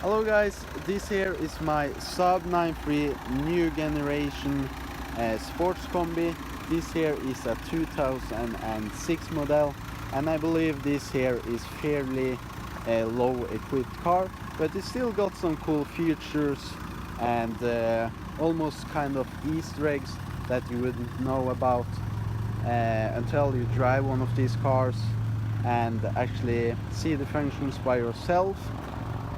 Hello guys, this here is my Saab 93 new generation sports combi. This here is a 2006 model, and I believe this here is fairly low equipped car, but it still got some cool features and almost kind of Easter eggs that you wouldn't know about until you drive one of these cars and actually see the functions by yourself.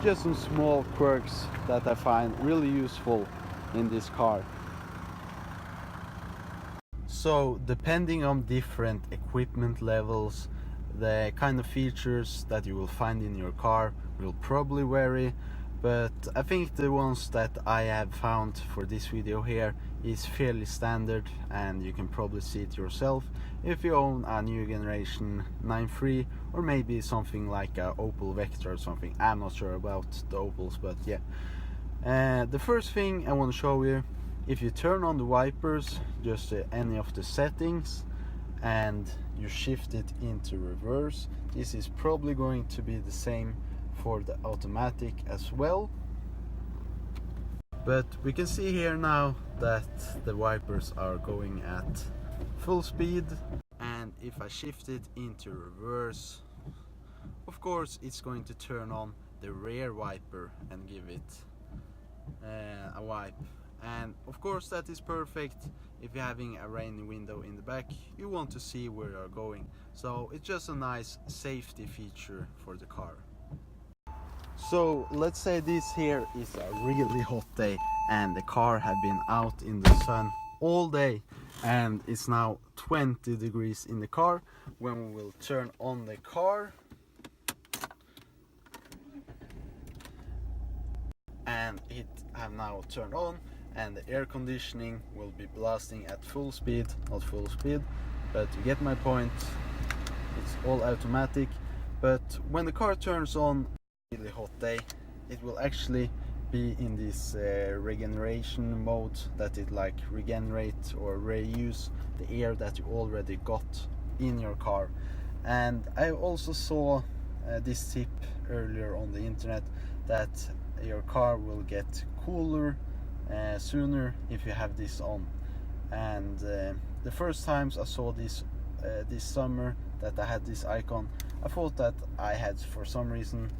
Just some small quirks that I find really useful in this car. So depending on different equipment levels, the kind of features that you will find in your car will probably vary, but I think the ones that I have found for this video here is fairly standard, and you can probably see it yourself if you own a new generation 93 or maybe something like a Opel Vectra or something. I'm not sure about the Opels, but yeah. The first thing I want to show you, if you turn on the wipers, just any of the settings, and you shift it into reverse, this is probably going to be the same for the automatic as well. But we can see here now that the wipers are going at full speed, and if I shift it into reverse, of course it's going to turn on the rear wiper and give it a wipe. And of course that is perfect if you're having a rainy window in the back, you want to see where you're going, so it's just a nice safety feature for the car. So let's say this here is a really hot day and the car have been out in the sun all day, and it's now 20 degrees in the car. When we will turn on the car, and it have now turned on, and the air conditioning will be blasting at full speed, not full speed, but you get my point. It's all automatic, but when the car turns on really hot day, it will actually be in this regeneration mode, that it like regenerate or reuse the air that you already got in your car. And I also saw this tip earlier on the internet that your car will get cooler sooner if you have this on. And the first times I saw this this summer that I had this icon, I thought that I had for some reason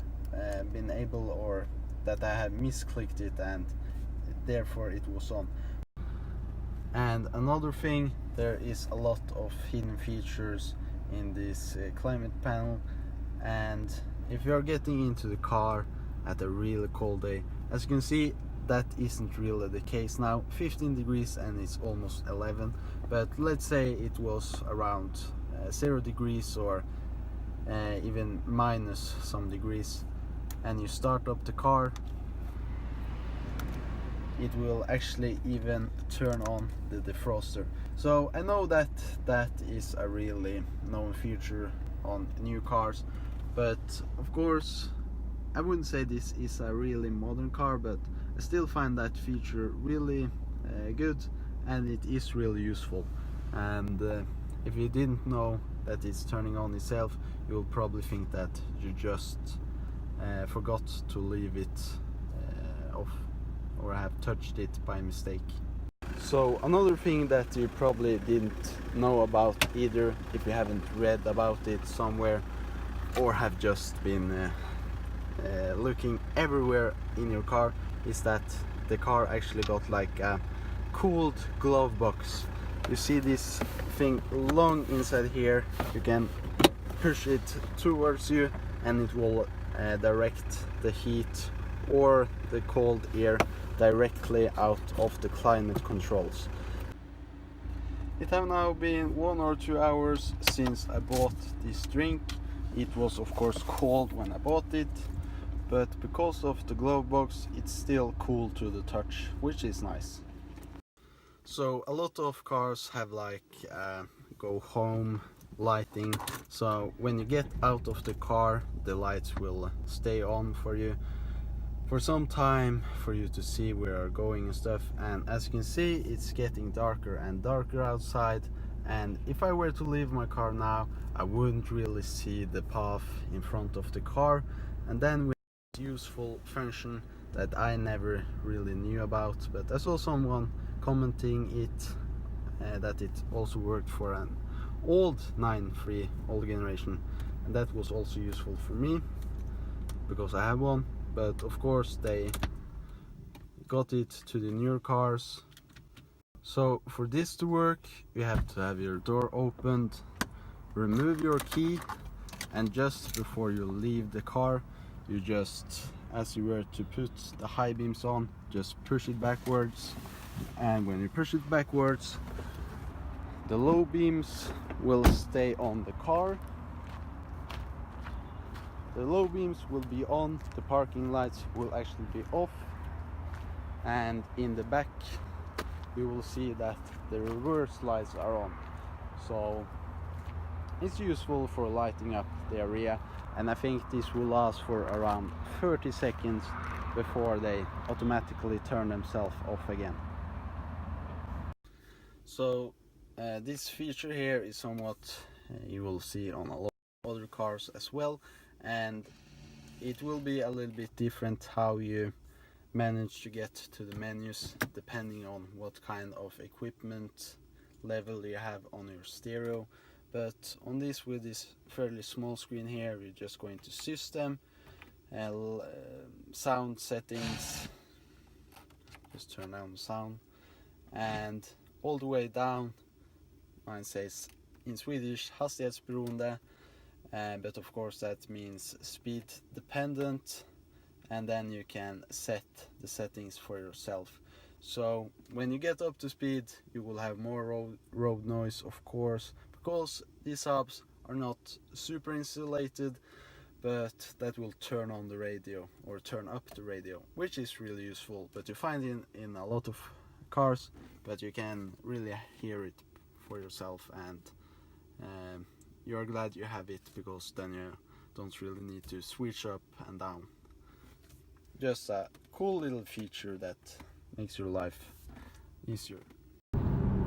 been able, or that I had misclicked it and therefore it was on. And another thing, there is a lot of hidden features in this climate panel, and if you're getting into the car at a really cold day, as you can see, that isn't really the case now. 15 degrees and it's almost 11, but let's say it was around 0 degrees or even minus some degrees, and you start up the car, it will actually even turn on the defroster. So I know that that is a really known feature on new cars, but of course I wouldn't say this is a really modern car, but I still find that feature really good, and it is really useful. And if you didn't know that it's turning on itself, you will probably think that you just forgot to leave it off, or have touched it by mistake. So another thing that you probably didn't know about either, if you haven't read about it somewhere or have just been looking everywhere in your car, is that the car actually got like a cooled glove box. You see this thing long inside here, you can push it towards you and it will direct the heat or the cold air directly out of the climate controls. It have now been 1 or 2 hours since I bought this drink. It was of course cold when I bought it, but because of the glove box it's still cool to the touch, which is nice. So a lot of cars have like go home lighting, so when you get out of the car the lights will stay on for you for some time, for you to see where you're going and stuff. And as you can see, it's getting darker and darker outside, and if I were to leave my car now, I wouldn't really see the path in front of the car, and then we useful function that I never really knew about, but I saw someone commenting it that it also worked for an old 9.3 old generation, and that was also useful for me because I have one. But of course they got it to the newer cars. So for this to work, you have to have your door opened, remove your key, and just before you leave the car, you just, as you were to put the high beams on, just push it backwards. And when you push it backwards, the low beams will stay on the car. The low beams will be on, the parking lights will actually be off, and in the back you will see that the reverse lights are on. So it's useful for lighting up the area, and I think this will last for around 30 seconds before they automatically turn themselves off again. So this feature here is somewhat you will see on a lot of other cars as well, and it will be a little bit different how you manage to get to the menus depending on what kind of equipment level you have on your stereo. But on this, with this fairly small screen here, we're just going to system, sound settings, just turn down the sound, and all the way down mine says in Swedish hastighetsberoende, but of course that means speed dependent, and then you can set the settings for yourself. So when you get up to speed, you will have more road noise, of course, because these Saabs are not super insulated, but that will turn on the radio or turn up the radio, which is really useful. But you find in a lot of cars, but you can really hear it for yourself, and you're glad you have it, because then you don't really need to switch up and down. Just a cool little feature that makes your life easier.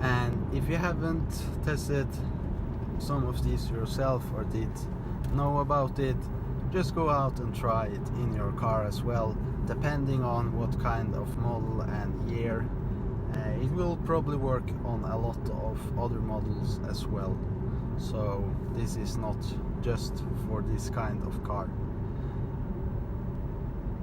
And if you haven't tested some of these yourself or did know about it, just go out and try it in your car as well, depending on what kind of model and year. It will probably work on a lot of other models as well, so this is not just for this kind of car.